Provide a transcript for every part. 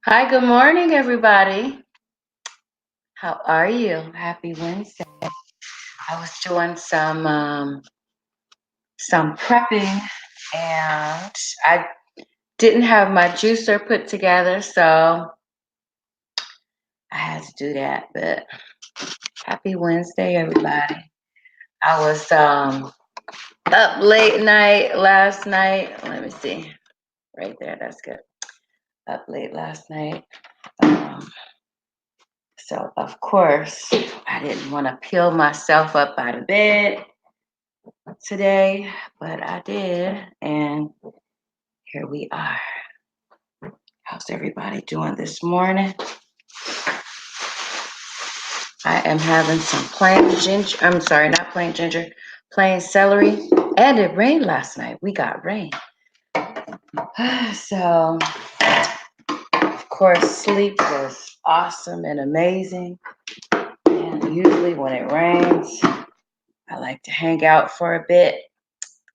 Hi, good morning, everybody. How are you? Happy Wednesday. I was doing some prepping, and I didn't have my juicer put together, so I had to do that. But happy Wednesday, everybody. I was up late night last night. Let me see. Right there, that's good. Up late last night. Um, so of course I didn't want to peel myself up out of bed today, but I did, and here we are. How's everybody doing this morning? I am having some plain ginger. I'm sorry, not plain ginger, plain celery. And it rained last night. We got rain. So, of course, sleep was awesome and amazing. And usually, when it rains, I like to hang out for a bit.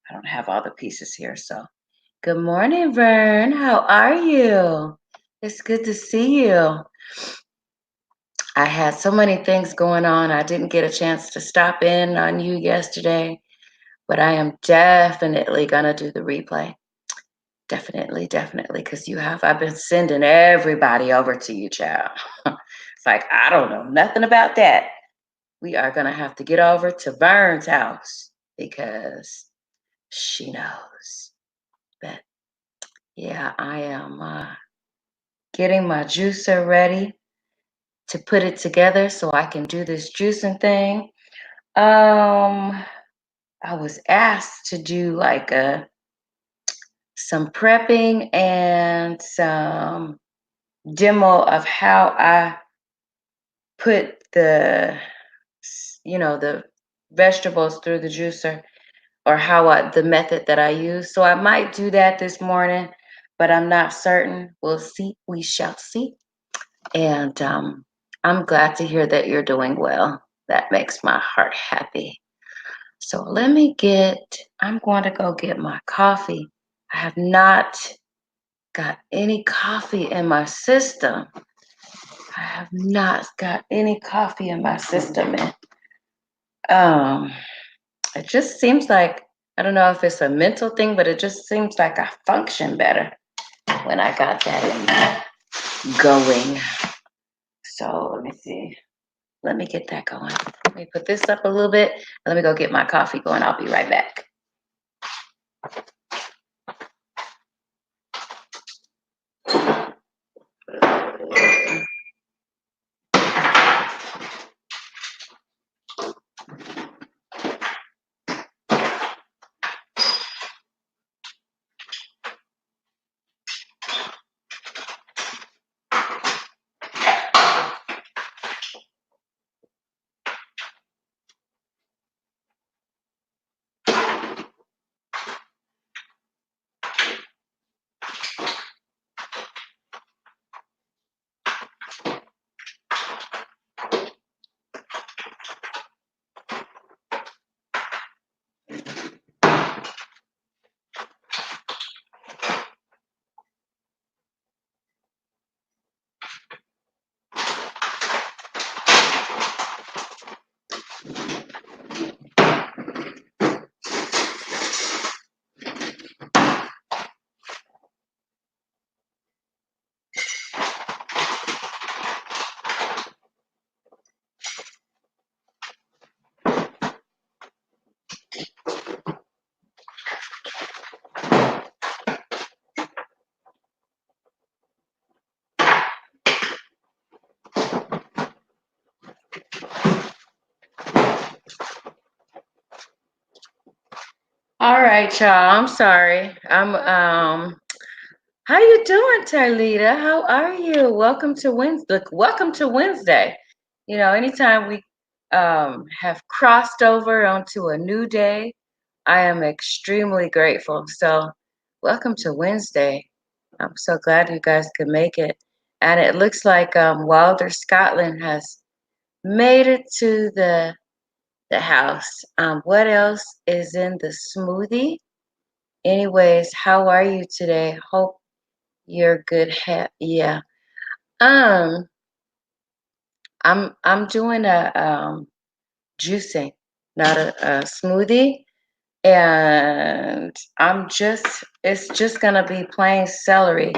I don't have all the pieces here, so good morning, Vern. How are you? It's good to see you. I had so many things going on. I didn't get a chance to stop in on you yesterday, but I am definitely going to do the replay. Definitely, because I've been sending everybody over to you, child. It's like, I don't know nothing about that. We are going to have to get over to Vern's house because she knows. But yeah, I am getting my juicer ready to put it together so I can do this juicing thing. Um, I was asked to do like some prepping and some demo of how I put the vegetables through the juicer, or the method that I use. So I might do that this morning, but I'm not certain. We'll see. We shall see. And I'm glad to hear that you're doing well. That makes my heart happy. So I'm going to go get my coffee. I have not got any coffee in my system. I have not got any coffee in my system. And um, it just seems like, I don't know if it's a mental thing, but it just seems like I function better when I got that in going. So let me see. Let me get that going. Let me put this up a little bit. And let me go get my coffee going. I'll be right back. All right, y'all. I'm sorry. How you doing, Tarlita? How are you? Welcome to Wednesday. Welcome to Wednesday. Anytime we have crossed over onto a new day, I am extremely grateful. So, welcome to Wednesday. I'm so glad you guys could make it. And it looks like Wilder Scotland has made it to the house. What else is in the smoothie? Anyways, how are you today? Hope you're good. Yeah. Um, I'm doing a juicing, not a smoothie. And it's just gonna be plain celery.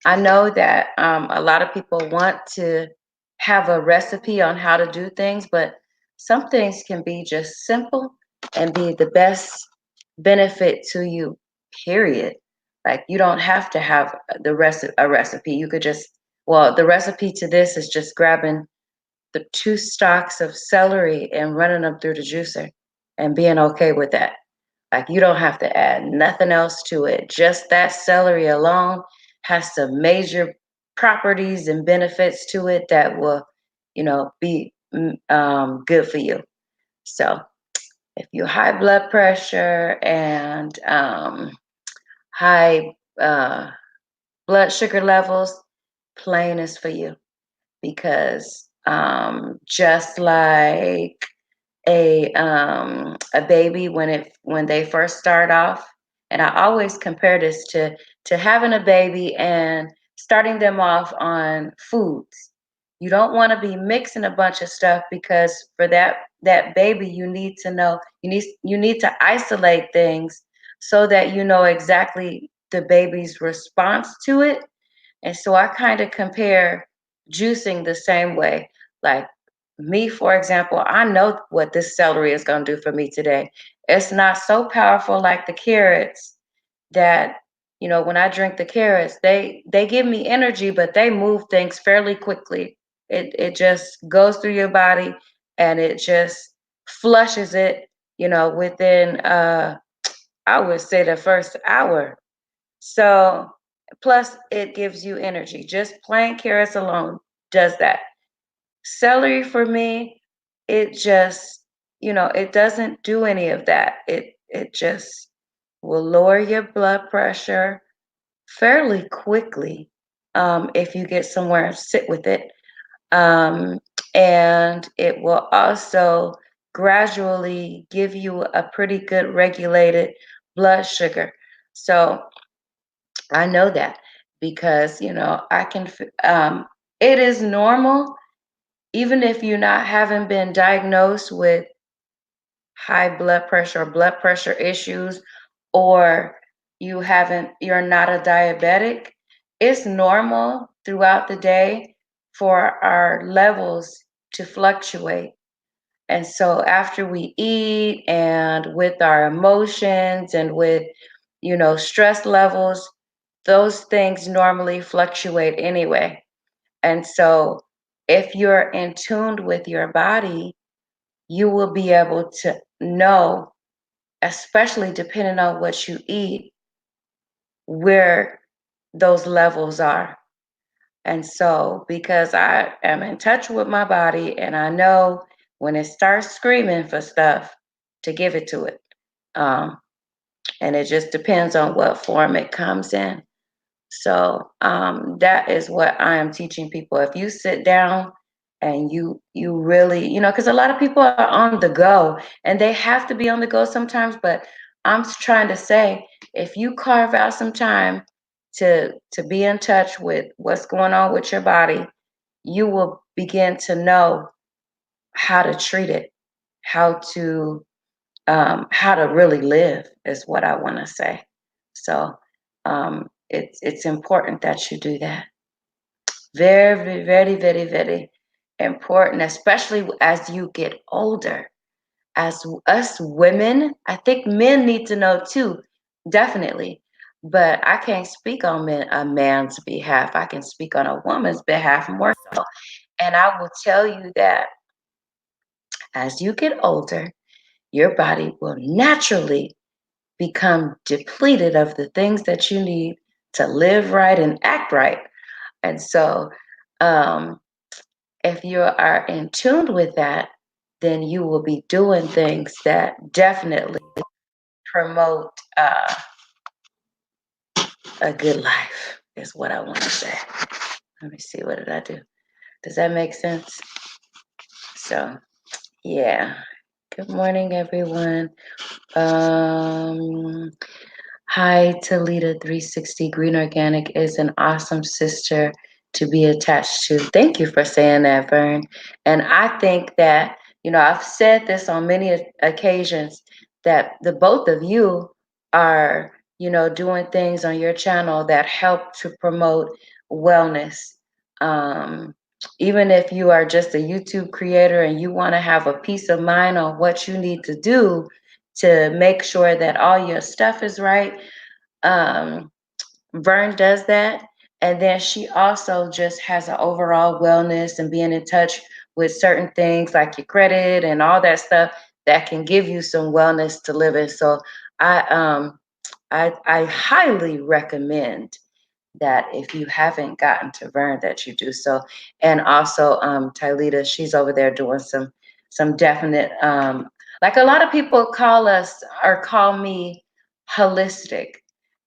I know that a lot of people want to have a recipe on how to do things, but some things can be just simple and be the best benefit to you, period. Like you don't have to have a recipe. You could just, well, the recipe to this is just grabbing the two stalks of celery and running them through the juicer and being okay with that. Like you don't have to add nothing else to it. Just that celery alone has some major properties and benefits to it that will, be good for you. So if you high blood pressure and high blood sugar levels, plain is for you because just like a baby when they first start off, and I always compare this to having a baby and starting them off on foods. You don't want to be mixing a bunch of stuff because for that baby you need to know, you need to isolate things so that you know exactly the baby's response to it. And so I kind of compare juicing the same way. Like me, for example, I know what this celery is going to do for me today. It's not so powerful like the carrots that, when I drink the carrots, they give me energy, but they move things fairly quickly. It just goes through your body and it just flushes it, within I would say the first hour. So, plus it gives you energy. Just plain carrots alone does that. Celery for me, it just, it doesn't do any of that. It just will lower your blood pressure fairly quickly if you get somewhere and sit with it. Um, and it will also gradually give you a pretty good regulated blood sugar. So I know that because, it is normal, even if you're not haven't been diagnosed with high blood pressure or blood pressure issues, or you're not a diabetic, it's normal throughout the day for our levels to fluctuate. And so after we eat and with our emotions and with, stress levels, those things normally fluctuate anyway. And so if you're in tune with your body, you will be able to know, especially depending on what you eat, where those levels are. And so, because I am in touch with my body and I know when it starts screaming for stuff to give it to it. Um, and it just depends on what form it comes in. So that is what I am teaching people. If you sit down and you really, because a lot of people are on the go and they have to be on the go sometimes, but I'm trying to say if you carve out some time to be in touch with what's going on with your body, you will begin to know how to treat it, how to how to really live is what I want to say. So it's important that you do that. Very, very, very, very important, especially as you get older. As us women, I think men need to know too, definitely. But I can't speak on a man's behalf. I can speak on a woman's behalf more so. And I will tell you that as you get older, your body will naturally become depleted of the things that you need to live right and act right. And so, um, if you are in tune with that, then you will be doing things that definitely promote a good life, is what I want to say. Let me see, what did I do? Does that make sense? So, yeah. Good morning, everyone. Um, Hi, Talita 360. Green Organic is an awesome sister. to be attached to. Thank you for saying that, Vern. And I think that, I've said this on many occasions that the both of you are, doing things on your channel that help to promote wellness. Um, Even if you are just a YouTube creator and you want to have a peace of mind on what you need to do to make sure that all your stuff is right. Um, Vern does that. And then she also just has an overall wellness and being in touch with certain things like your credit and all that stuff that can give you some wellness to live in. So I I highly recommend that if you haven't gotten to Vern that you do so. And also Tylita, she's over there doing some definite like a lot of people call us or call me holistic.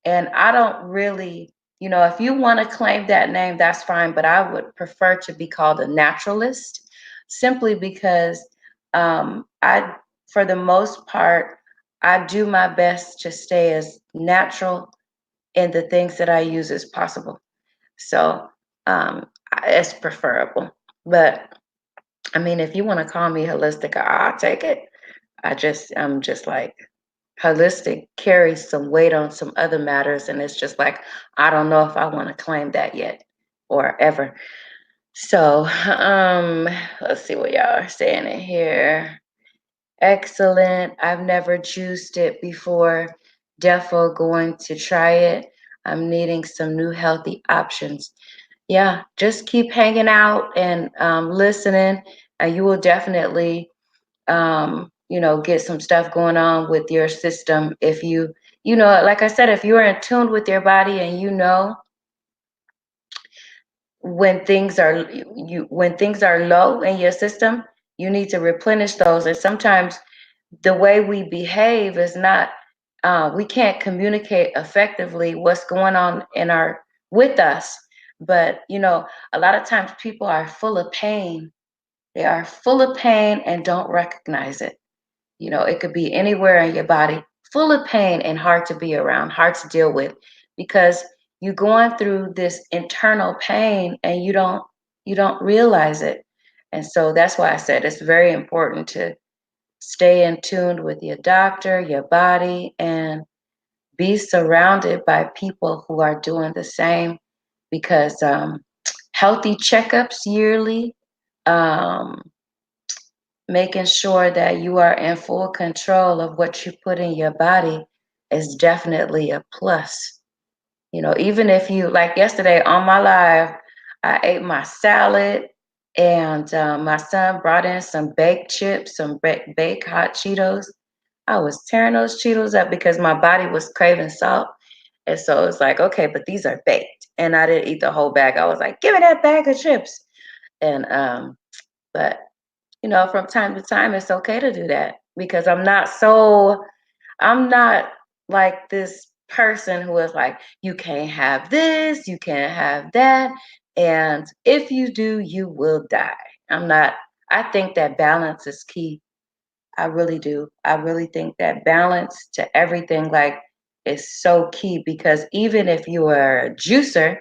And I don't really, if you want to claim that name, that's fine, but I would prefer to be called a naturalist simply because I for the most part I do my best to stay as natural in the things that I use as possible. So it's preferable. But I mean, if you want to call me holistic, I'll take it. I'm just like holistic carries some weight on some other matters, and it's just like I don't know if I want to claim that yet or ever. So let's see what y'all are saying in here. Excellent. I've never juiced it before. Defo going to try it. I'm needing some new healthy options. Yeah, just keep hanging out and listening, and you will definitely, get some stuff going on with your system. If like I said, if you are in tune with your body and when things are low in your system, you need to replenish those. And sometimes the way we behave is not we can't communicate effectively what's going on with us. But a lot of times people are full of pain. They are full of pain and don't recognize it. It could be anywhere in your body, full of pain and hard to be around, hard to deal with, because you're going through this internal pain and you don't realize it. And so that's why I said it's very important to stay in tune with your doctor, your body, and be surrounded by people who are doing the same, because healthy checkups yearly, um, making sure that you are in full control of what you put in your body is definitely a plus. Even if you, like yesterday on my live, I ate my salad and my son brought in some baked chips, some baked hot Cheetos. I was tearing those Cheetos up because my body was craving salt. And so it's like, okay, but these are baked. And I didn't eat the whole bag. I was like, give me that bag of chips. And but from time to time it's okay to do that, because I'm not like this person who is like, you can't have this, you can't have that. And if you do, you will die. I'm not, I think that balance is key. I really do. I really think that balance to everything like is so key, because even if you are a juicer,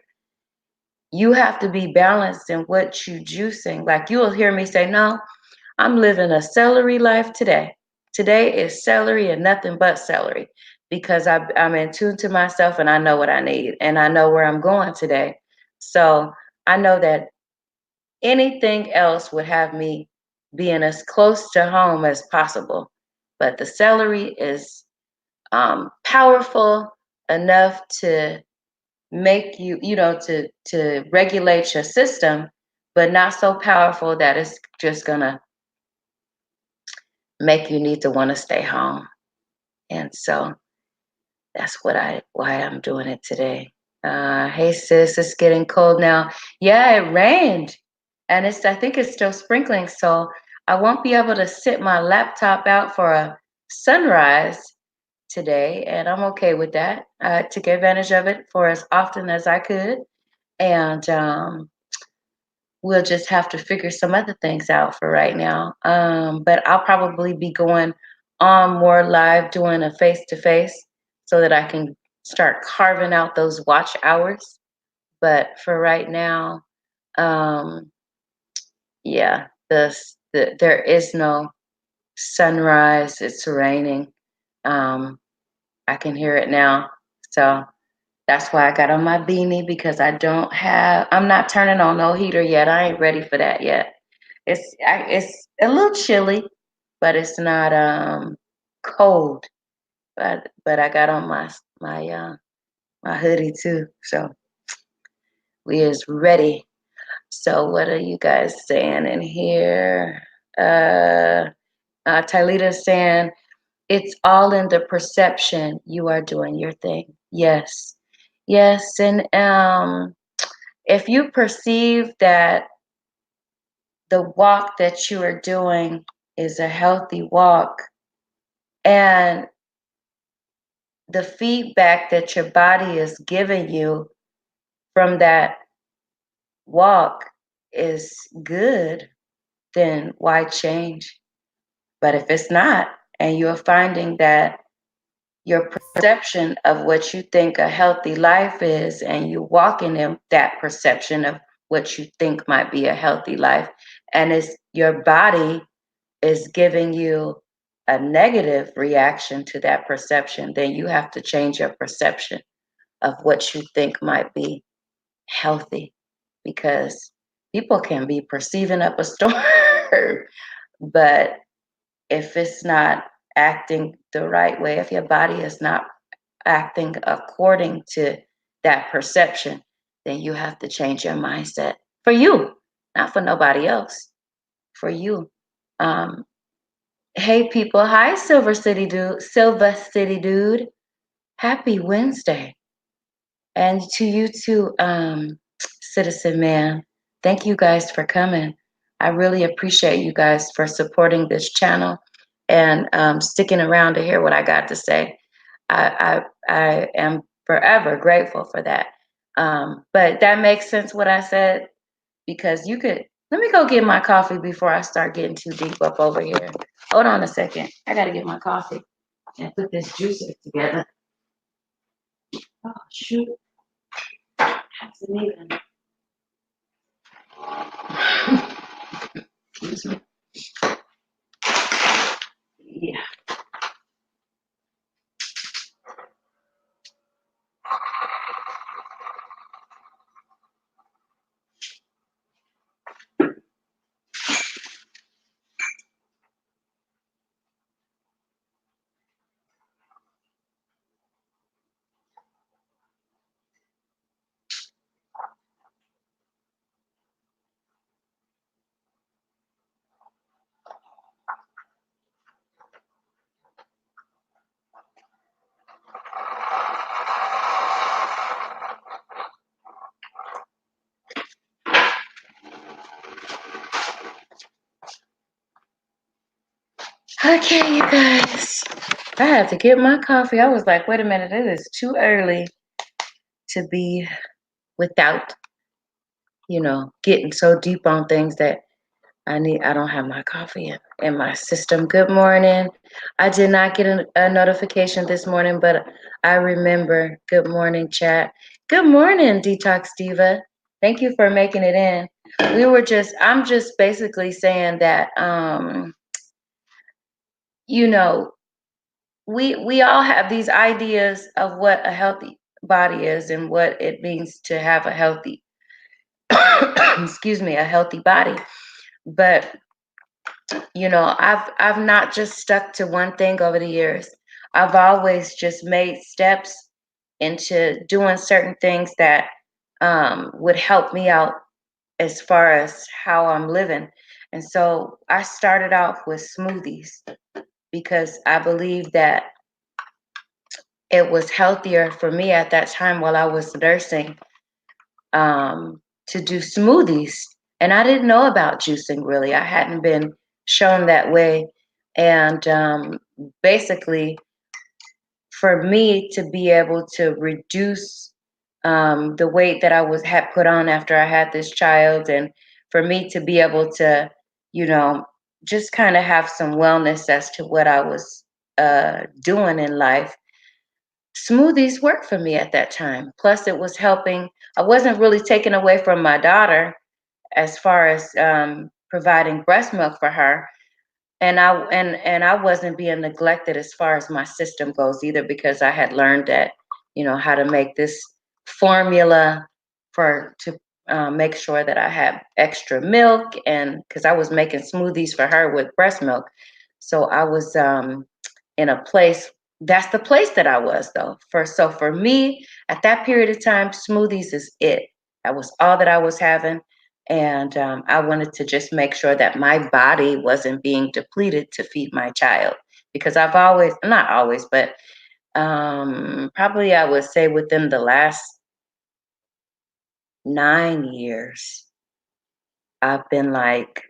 you have to be balanced in what you juicing. Like you will hear me say, no, I'm living a celery life today. Today is celery and nothing but celery, because I'm in tune to myself and I know what I need and I know where I'm going today. So I know that anything else would have me being as close to home as possible. But the celery is powerful enough to make you, to regulate your system, but not so powerful that it's just gonna make you need to want to stay home. And so that's why I'm doing it today. Hey sis, it's getting cold now. Yeah, it rained, and I think it's still sprinkling. So I won't be able to sit my laptop out for a sunrise today, and I'm okay with that. I took advantage of it for as often as I could, and we'll just have to figure some other things out for right now. But I'll probably be going on more live, doing a face to face, so that I can start carving out those watch hours. But for right now, Um, yeah, there is no sunrise. It's raining. Um, I can hear it now. So that's why I got on my beanie because I'm not turning on no heater yet. I ain't ready for that yet. It's a little chilly, but it's not cold. But I got on my hoodie too. So we is ready. So what are you guys saying in here? Uh, Tylita's saying it's all in the perception. You are doing your thing. Yes, yes, and if you perceive that the walk that you are doing is a healthy walk, and the feedback that your body is giving you from that walk is good, then why change? But if it's not, and you're finding that your perception of what you think a healthy life is, and you walking in that perception of what you think might be a healthy life, and it's your body is giving you a negative reaction to that perception, then you have to change your perception of what you think might be healthy, because people can be perceiving up a storm, but if it's not acting the right way, if your body is not acting according to that perception, then you have to change your mindset for you, not for nobody else, for you. Um, hey people, hi Silver City dude. Happy Wednesday. And to you too, Citizen Man. Thank you guys for coming. I really appreciate you guys for supporting this channel and sticking around to hear what I got to say. I am forever grateful for that. But that makes sense what I said, because you could. Let me go get my coffee before I start getting too deep up over here. Hold on a second. I got to get my coffee and put this juicer together. Oh shoot, hasn't even. Excuse me. Yeah. Okay, you guys. I had to get my coffee. I was like, wait a minute, it is too early to be without, getting so deep on things that I don't have my coffee in my system. Good morning. I did not get a notification this morning, but I remember. Good morning, chat. Good morning, Detox Diva. Thank you for making it in. I'm just basically saying that, you know, we all have these ideas of what a healthy body is and what it means to have a healthy, excuse me, a healthy body. But I've not just stuck to one thing over the years. I've always just made steps into doing certain things that would help me out as far as how I'm living. And so I started off with smoothies because I believe that it was healthier for me at that time while I was nursing, to do smoothies. And I didn't know about juicing really. I hadn't been shown that way. And basically, for me to be able to reduce the weight that had put on after I had this child, and for me to be able to, you know, just kind of have some wellness as to what I was doing in life, smoothies worked for me at that time. Plus, it was helping. I wasn't really taking away from my daughter, as far as providing breast milk for her, and I wasn't being neglected as far as my system goes either, because I had learned that, how to make this formula for to make sure that I had extra milk, and because I was making smoothies for her with breast milk. So I was in a place. That's the place that I was though. For me at that period of time, smoothies is it. That was all that I was having, and I wanted to just make sure that my body wasn't being depleted to feed my child, because I've always, not always, but probably I would say within the last 9 years, I've been like,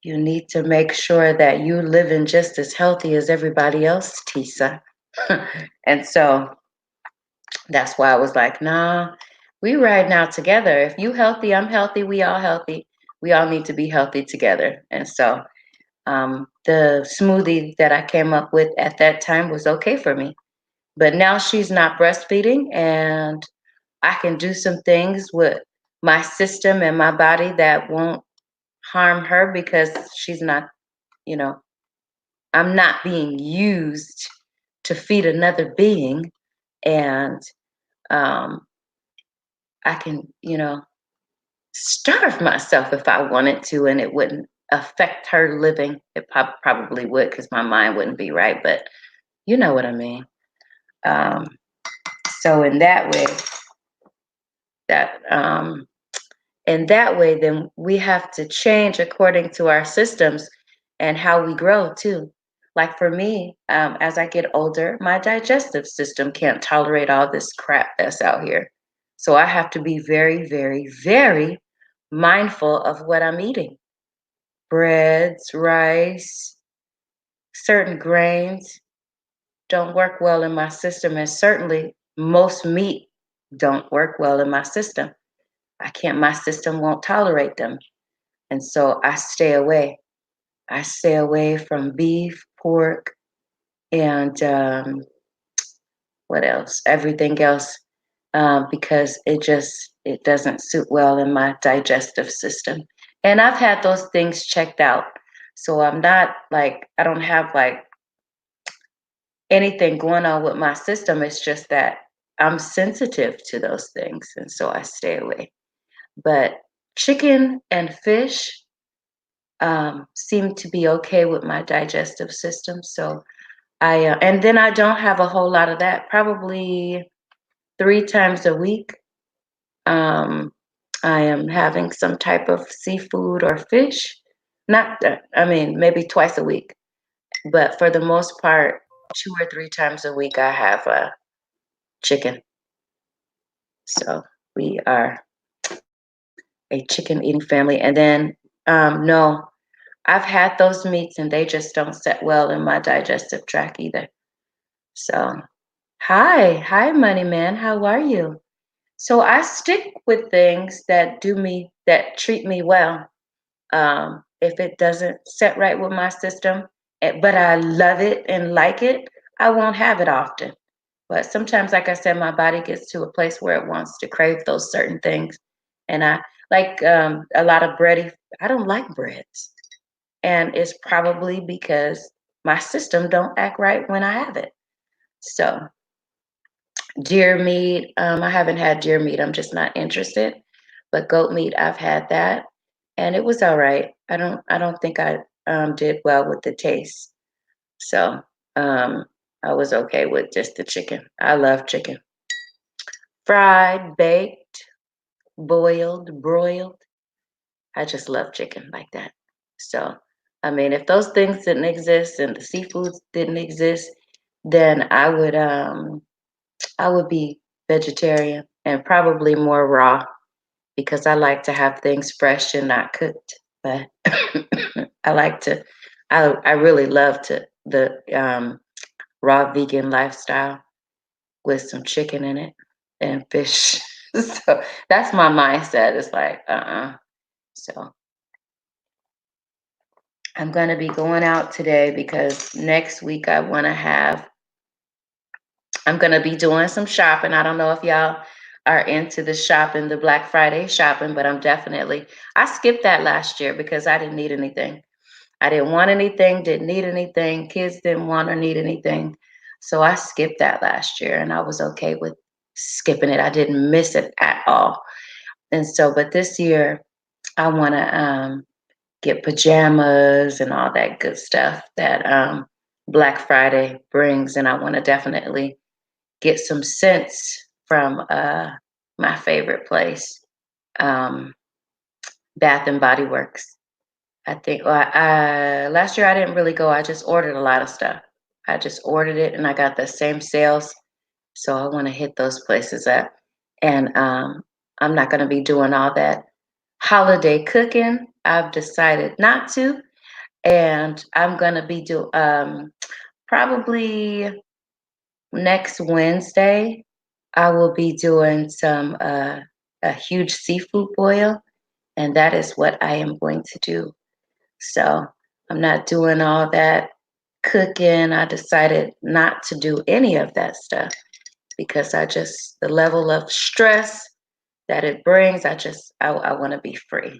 you need to make sure that you living just as healthy as everybody else, Tisa. And so that's why I was like, nah, we ride now together. If you healthy, I'm healthy, we all healthy. We all need to be healthy together. And so the smoothie that I came up with at that time was okay for me. But now she's not breastfeeding, and I can do some things with my system and my body that won't harm her, because she's not, you know, I'm not being used to feed another being. And um, I can, starve myself if I wanted to, and it wouldn't affect her living. It probably would, because my mind wouldn't be right, but you know what I mean. Um, so that then we have to change according to our systems and how we grow too. Like for me, as I get older, my digestive system can't tolerate all this crap that's out here. So I have to be very, very, very mindful of what I'm eating. Breads, rice, certain grains don't work well in my system, and certainly most meat don't work well in my system. My system won't tolerate them. And so I stay away. I stay away from beef, pork, and what else? Everything else, because it doesn't suit well in my digestive system. And I've had those things checked out. So I'm not like, I don't have like anything going on with my system. It's just that I'm sensitive to those things. And so I stay away. But chicken and fish seem to be okay with my digestive system. So and then I don't have a whole lot of that. Probably 3 times a week, I am having some type of seafood or fish. Not, I mean, maybe twice a week, but for the most part, 2 or 3 times a week, I have chicken. So we are a chicken eating family. And then, no, I've had those meats and they just don't set well in my digestive tract either. So, hi, Money Man. How are you? So I stick with things that treat me well. If it doesn't set right with my system, but I love it and like it, I won't have it often. But sometimes, like I said, my body gets to a place where it wants to crave those certain things. And I like a lot of bready. I don't like breads. And it's probably because my system don't act right when I have it. So deer meat, I haven't had deer meat. I'm just not interested. But goat meat, I've had that, and it was all right. I don't think I did well with the taste. So um, I was okay with just the chicken. I love chicken, fried, baked, boiled, broiled. I just love chicken like that. So I mean, if those things didn't exist and the seafoods didn't exist, then I would be vegetarian and probably more raw, because I like to have things fresh and not cooked. But I like to, I really love the raw vegan lifestyle with some chicken in it and fish. So that's my mindset. It's like, So I'm going to be going out today because next week I'm going to be doing some shopping. I don't know if y'all are into the shopping, the Black Friday shopping, but I skipped that last year because I didn't need anything. I didn't want anything, didn't need anything. Kids didn't want or need anything. So I skipped that last year and I was okay with skipping it. I didn't miss it at all. And so, but this year I want to get pajamas and all that good stuff that Black Friday brings. And I want to definitely get some scents from my favorite place, um, Bath and Body Works. I think last year I didn't really go. I just ordered a lot of stuff. I just ordered it and I got the same sales. So I want to hit those places up. And I'm not going to be doing all that holiday cooking. I've decided not to. And I'm going to be probably next Wednesday, I will be doing a huge seafood boil. And that is what I am going to do. So I'm not doing all that cooking. I decided not to do any of that stuff because the level of stress that it brings, I want to be free.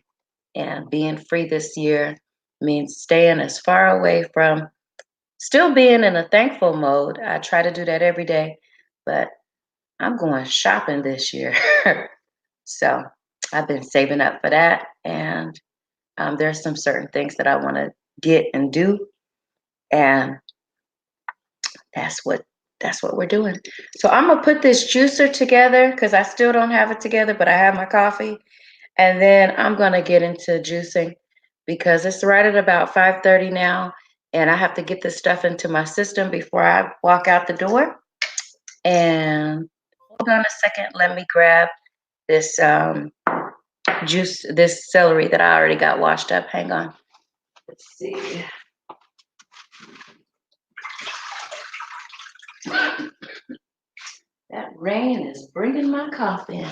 And being free this year means staying as far away from, still being in a thankful mode. I try to do that every day, but I'm going shopping this year. So I've been saving up for that. And there's some certain things that I want to get and do. And that's what we're doing. So I'm gonna put this juicer together because I still don't have it together, but I have my coffee. And then I'm gonna get into juicing because it's right at about 5:30 now. And I have to get this stuff into my system before I walk out the door. And hold on a second, let me grab this this celery that I already got washed up. Hang on. Let's see. That rain is bringing my coffee in.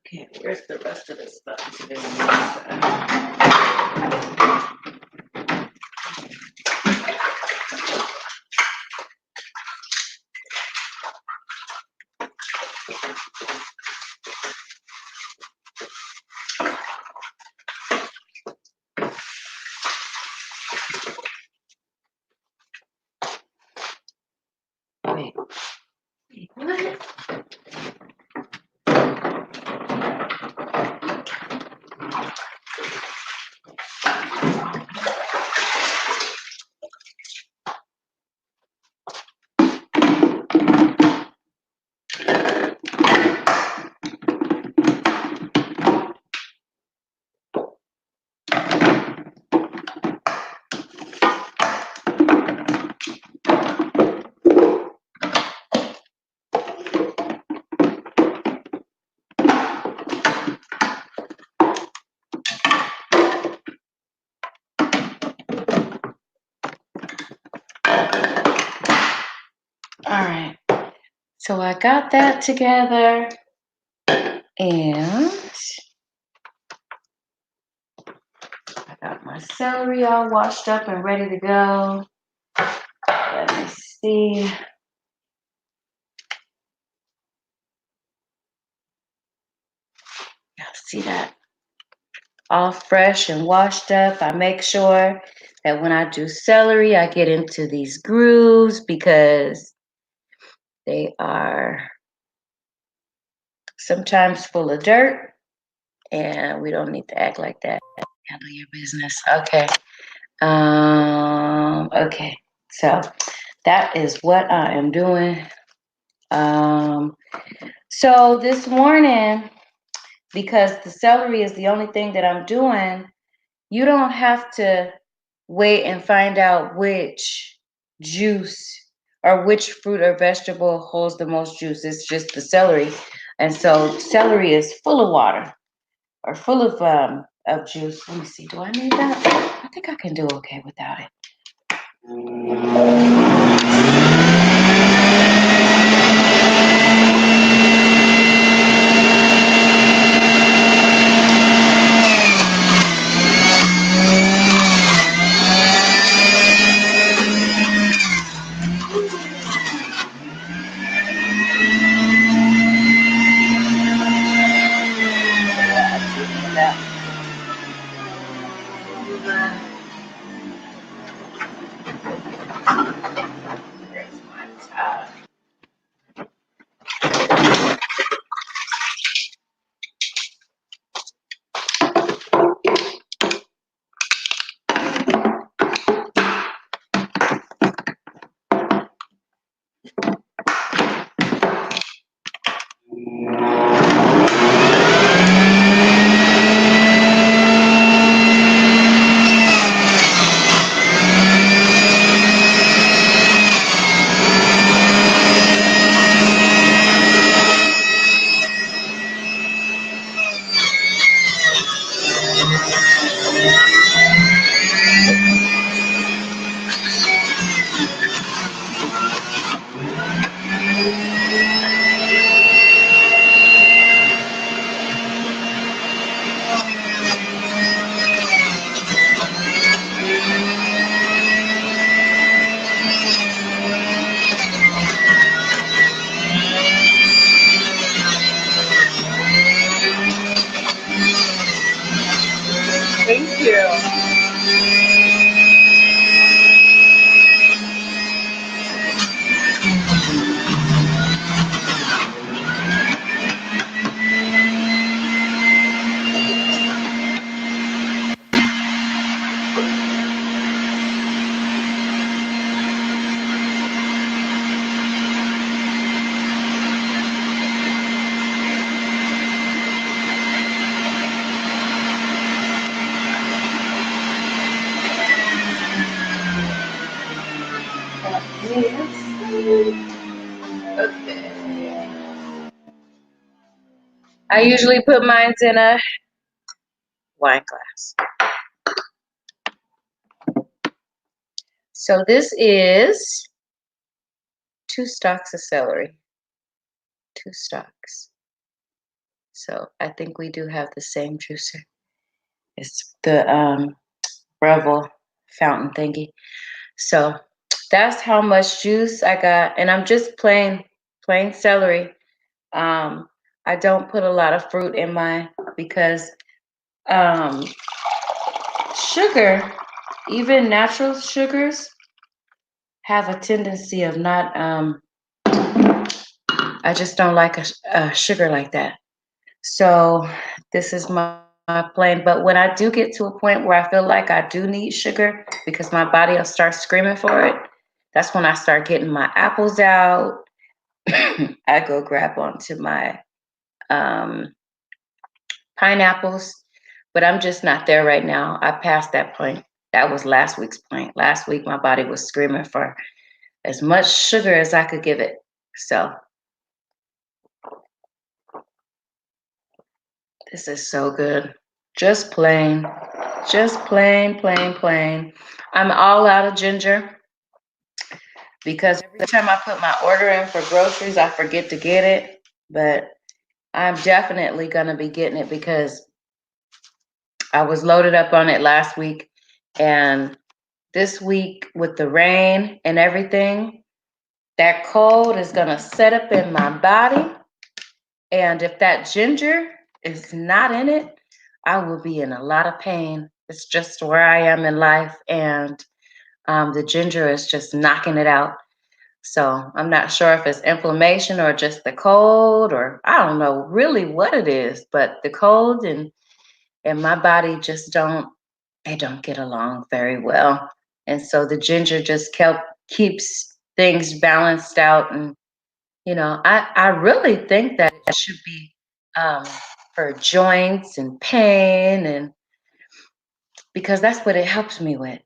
Okay, where's the rest of this stuff? Wait, what? All right, so I got that together and I got my celery all washed up and ready to go. Let me see. Y'all see that? All fresh and washed up. I make sure that when I do celery, I get into these grooves because they are sometimes full of dirt and we don't need to act like that. Handle your business. Okay. Okay. So that is what I am doing. So this morning because the celery is the only thing that I'm doing. You don't have to wait and find out which juice or which fruit or vegetable holds the most juice. It's just the celery. And so celery is full of water or full of juice. Let me see. Do I need that? I think I can do okay without it. Thank you. I usually put mine in a wine glass. So this is 2 stalks of celery. 2 stalks. So I think we do have the same juicer. It's the Breville fountain thingy. So that's how much juice I got, and I'm just plain celery. Um, I don't put a lot of fruit in mine because um, sugar, even natural sugars, have a tendency of not. I just don't like a sugar like that. So this is my plan. But when I do get to a point where I feel like I do need sugar because my body will start screaming for it, that's when I start getting my apples out. I go grab onto my um, pineapples, but I'm just not there right now. I passed that point. That was last week's point. Last week, my body was screaming for as much sugar as I could give it. So this is so good. Just plain, plain. I'm all out of ginger because every time I put my order in for groceries, I forget to get it. But I'm definitely going to be getting it because I was loaded up on it last week. And this week, with the rain and everything, that cold is going to set up in my body. And if that ginger is not in it, I will be in a lot of pain. It's just where I am in life. And the ginger is just knocking it out. So I'm not sure if it's inflammation or just the cold, or I don't know really what it is, but the cold and my body just don't get along very well. And so the ginger just keeps things balanced out. And I really think that it should be um, for joints and pain, and because that's what it helps me with.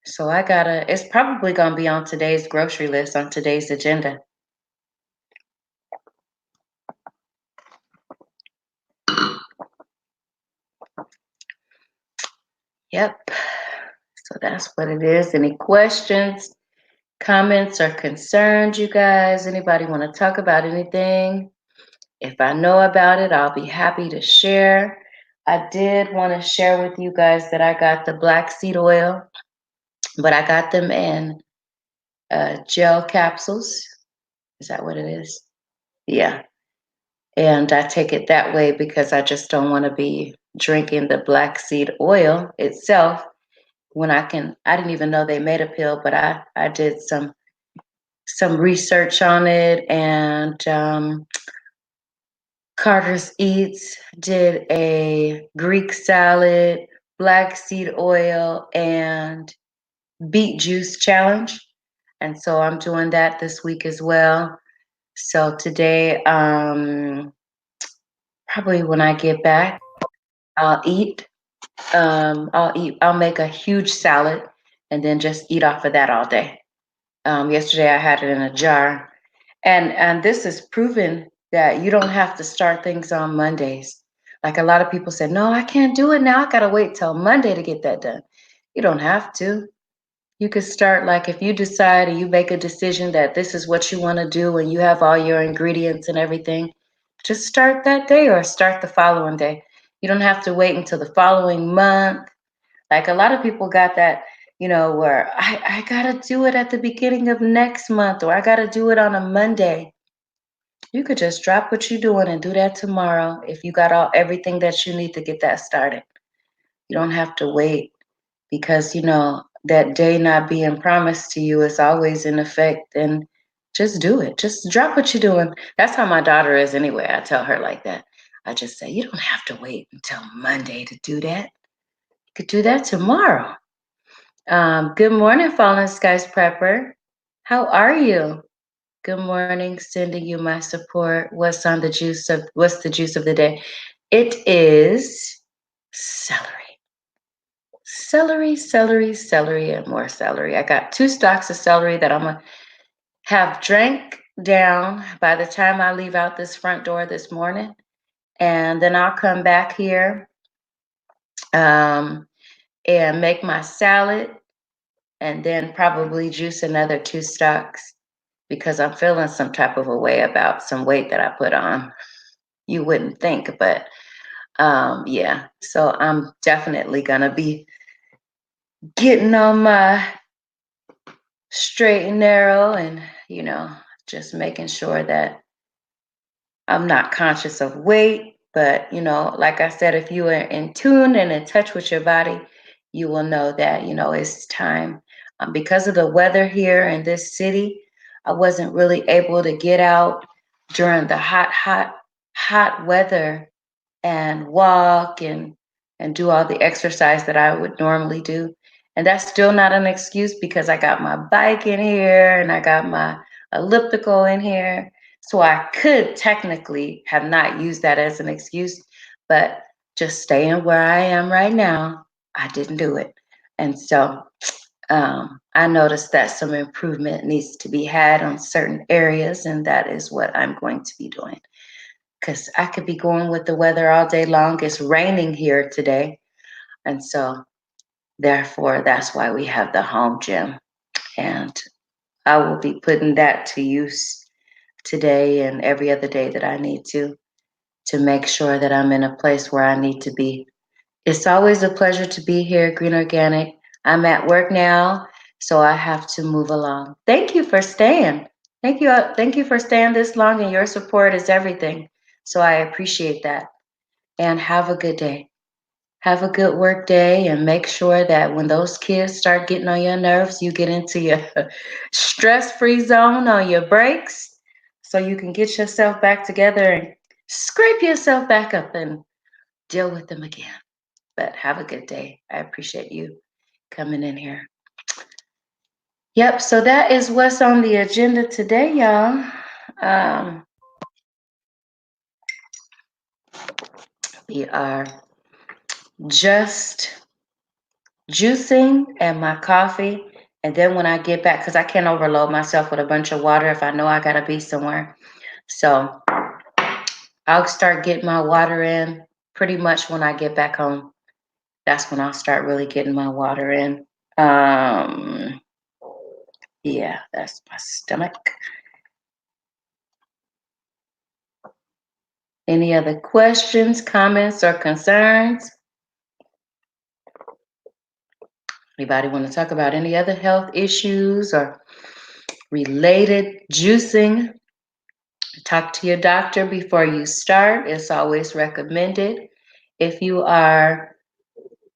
So it's probably gonna be on today's grocery list, on today's agenda. Yep. So that's what it is. Any questions, comments, or concerns, you guys? Anybody want to talk about anything? If I know about it, I'll be happy to share. I did want to share with you guys that I got the black seed oil, but I got them in gel capsules. Is that what it is? Yeah. And I take it that way because I just don't want to be drinking the black seed oil itself when I didn't even know they made a pill, but I did some research on it, and Carter's Eats did a Greek salad, black seed oil, and beet juice challenge. And so I'm doing that this week as well. So today, probably when I get back, I'll eat. I'll make a huge salad and then just eat off of that all day. Yesterday I had it in a jar. And this is proven that you don't have to start things on Mondays. Like a lot of people said, no, I can't do it now. I gotta wait till Monday to get that done. You don't have to. You could start, like, if you decide and you make a decision that this is what you want to do and you have all your ingredients and everything, just start that day or start the following day. You don't have to wait until the following month. Like a lot of people got that, where I gotta do it at the beginning of next month, or I gotta do it on a Monday. You could just drop what you're doing and do that tomorrow if you got everything that you need to get that started. You don't have to wait because that day not being promised to you is always in effect, and just do it. Just drop what you're doing. That's how my daughter is anyway. I tell her like that. I just say, you don't have to wait until Monday to do that. You could do that tomorrow. Good morning, Fallen Skies Prepper. How are you? Good morning. Sending you my support. What's the juice of the day? It is celery. Celery, celery, celery, and more celery. I got 2 stalks of celery that I'm gonna have drank down by the time I leave out this front door this morning. And then I'll come back here and make my salad, and then probably juice another 2 stalks because I'm feeling some type of a way about some weight that I put on. You wouldn't think, but yeah. So I'm definitely gonna be getting on my straight and narrow, and just making sure that I'm not conscious of weight. But like I said, if you are in tune and in touch with your body, you will know that it's time. Because of the weather here in this city, I wasn't really able to get out during the hot weather and walk and do all the exercise that I would normally do. And that's still not an excuse because I got my bike in here and I got my elliptical in here. So I could technically have not used that as an excuse, but just staying where I am right now, I didn't do it. And so I noticed that some improvement needs to be had on certain areas, and that is what I'm going to be doing. Because I could be going with the weather all day long. It's raining here today. And so, therefore, that's why we have the home gym. And I will be putting that to use today and every other day that I need to make sure that I'm in a place where I need to be. It's always a pleasure to be here, Green Organic. I'm at work now, so I have to move along. Thank you for staying. Thank you for staying this long, and your support is everything. So I appreciate that. And have a good day. Have a good work day, and make sure that when those kids start getting on your nerves, you get into your stress-free zone on your breaks so you can get yourself back together and scrape yourself back up and deal with them again. But have a good day. I appreciate you coming in here. Yep, so that is what's on the agenda today, y'all. We are just juicing and my coffee. And then when I get back, because I can't overload myself with a bunch of water if I know I gotta be somewhere. So I'll start getting my water in pretty much when I get back home. That's when I'll start really getting my water in. Um, yeah, that's my stomach. Any other questions, comments, or concerns? Anybody want to talk about any other health issues or related juicing? Talk to your doctor before you start. It's always recommended. If you are,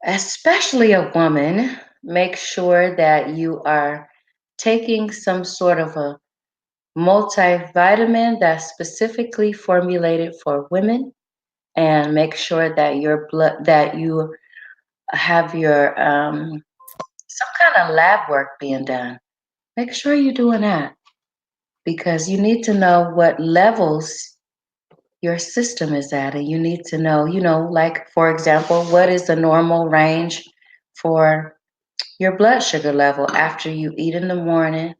especially a woman, make sure that you are taking some sort of a multivitamin that's specifically formulated for women, and make sure that your blood that you have your some kind of lab work being done. Make sure you're doing that because you need to know what levels your system is at, and you need to know, like for example, what is the normal range for your blood sugar level after you eat in the morning.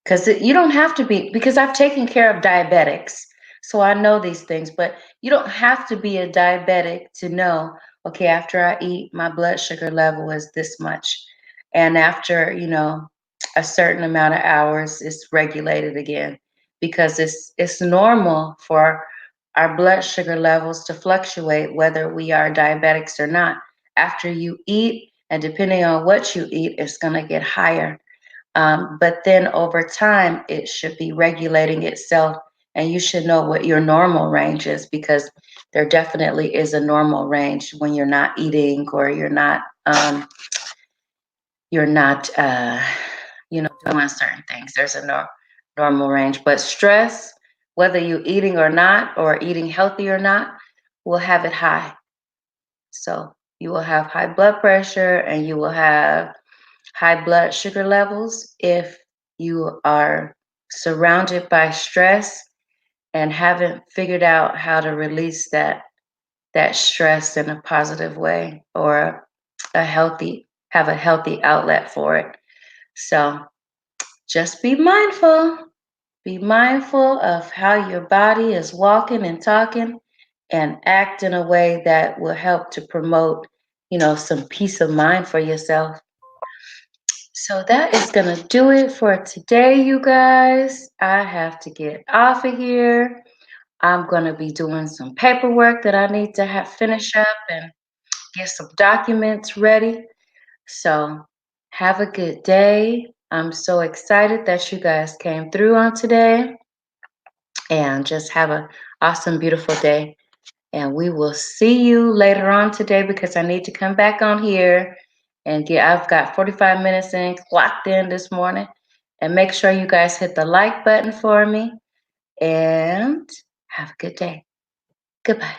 Because you don't have to be, because I've taken care of diabetics. So I know these things, but you don't have to be a diabetic to know, okay, after I eat, my blood sugar level is this much. And after, a certain amount of hours, it's regulated again because it's normal for our blood sugar levels to fluctuate whether we are diabetics or not. After you eat, and depending on what you eat, it's going to get higher, but then over time, it should be regulating itself, and you should know what your normal range is because there definitely is a normal range when you're not eating or you're not doing certain things. There's a normal range, but stress, whether you're eating or not, or eating healthy or not, will have it high. So you will have high blood pressure and you will have high blood sugar levels if you are surrounded by stress and haven't figured out how to release that stress in a positive way, or have a healthy outlet for it. So just be mindful of how your body is walking and talking, and act in a way that will help to promote, some peace of mind for yourself. So that is going to do it for today, you guys. I have to get off of here. I'm going to be doing some paperwork that I need to have finish up and get some documents ready. So have a good day. I'm so excited that you guys came through on today, and just have an awesome, beautiful day. And we will see you later on today because I need to come back on here and I've got 45 minutes in, clocked in this morning. And make sure you guys hit the like button for me, and have a good day. Goodbye.